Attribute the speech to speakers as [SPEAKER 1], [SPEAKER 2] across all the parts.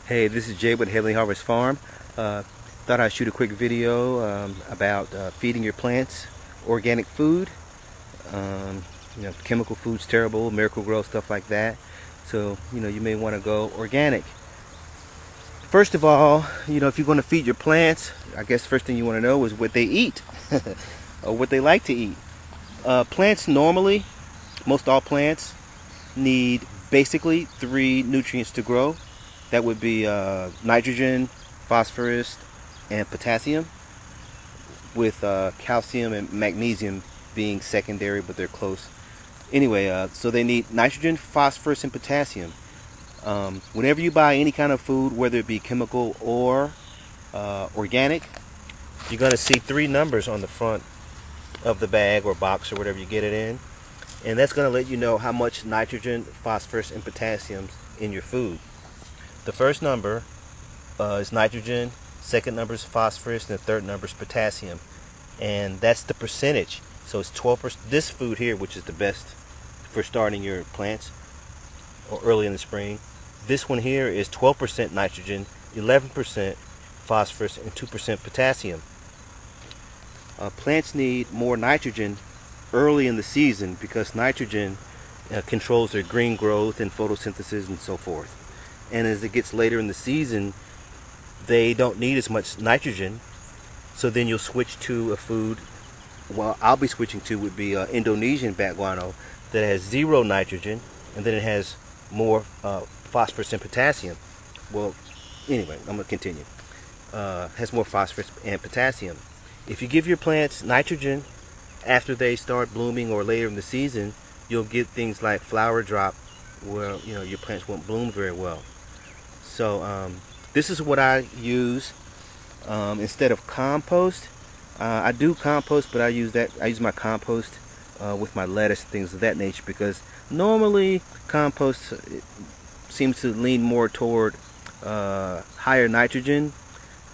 [SPEAKER 1] Hey, this is Jay with Heavenly Harvest Farm. Thought I'd shoot a quick video about feeding your plants organic food. Chemical food's terrible, Miracle-Gro, stuff like that. So, you may want to go organic. First of all, if you're going to feed your plants, I guess the first thing you want to know is what they eat or what they like to eat. Plants normally, most all plants, need basically 3 nutrients to grow. That would be nitrogen, phosphorus, and potassium, with calcium and magnesium being secondary, but they're close. Anyway, so they need nitrogen, phosphorus, and potassium. Whenever you buy any kind of food, whether it be chemical or organic, you're going to see 3 numbers on the front of the bag or box or whatever you get it in. And that's going to let you know how much nitrogen, phosphorus, and potassium's in your food. The first number is nitrogen, second number is phosphorus, and the third number is potassium. And that's the percentage. So it's 12%. This food here, which is the best for starting your plants or early in the spring, this one here is 12% nitrogen, 11% phosphorus, and 2% potassium. Plants need more nitrogen early in the season because nitrogen controls their green growth and photosynthesis and so forth. And as it gets later in the season, they don't need as much nitrogen, so then you'll switch to a food, well, I'll be switching to would be Indonesian bat guano that has 0 nitrogen, and then it has more phosphorus and potassium. Well, anyway, I'm going to continue. Has more phosphorus and potassium. If you give your plants nitrogen after they start blooming or later in the season, you'll get things like flower drop, where your plants won't bloom very well. So this is what I use instead of compost. I do compost, but I use my compost with my lettuce and things of that nature, because normally compost seems to lean more toward higher nitrogen,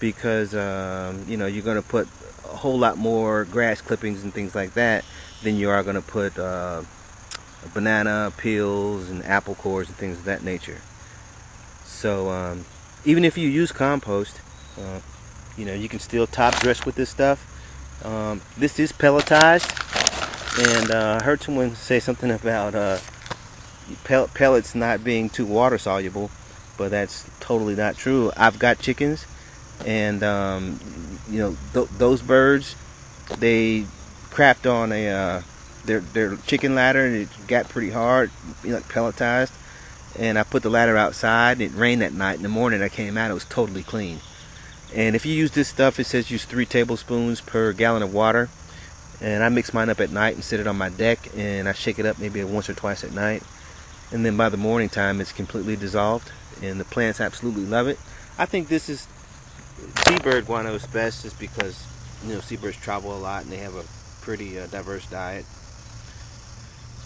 [SPEAKER 1] because you're going to put a whole lot more grass clippings and things like that than you are going to put banana peels and apple cores and things of that nature. So even if you use compost, you can still top dress with this stuff. This is pelletized, and I heard someone say something about pellets not being too water soluble, but that's totally not true. I've got chickens, and those birds, they crapped on their chicken ladder, and it got pretty hard, pelletized. And I put the ladder outside, and it rained that night. In the morning I came out, it was totally clean. And if you use this stuff, it says use 3 tablespoons per gallon of water. And I mix mine up at night and set it on my deck, and I shake it up maybe once or twice at night. And then by the morning time, it's completely dissolved, and the plants absolutely love it. I think this is seabird guano is best, just because seabirds travel a lot and they have a pretty diverse diet.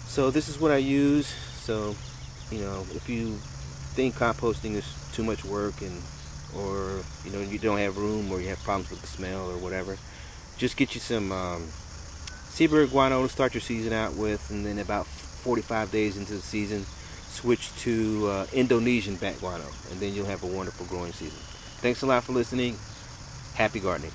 [SPEAKER 1] So this is what I use. So if you think composting is too much work, or you don't have room, or you have problems with the smell or whatever, just get you some seabird guano to start your season out with, and then about 45 days into the season, switch to Indonesian bat guano, and then you'll have a wonderful growing season. Thanks a lot for listening. Happy gardening.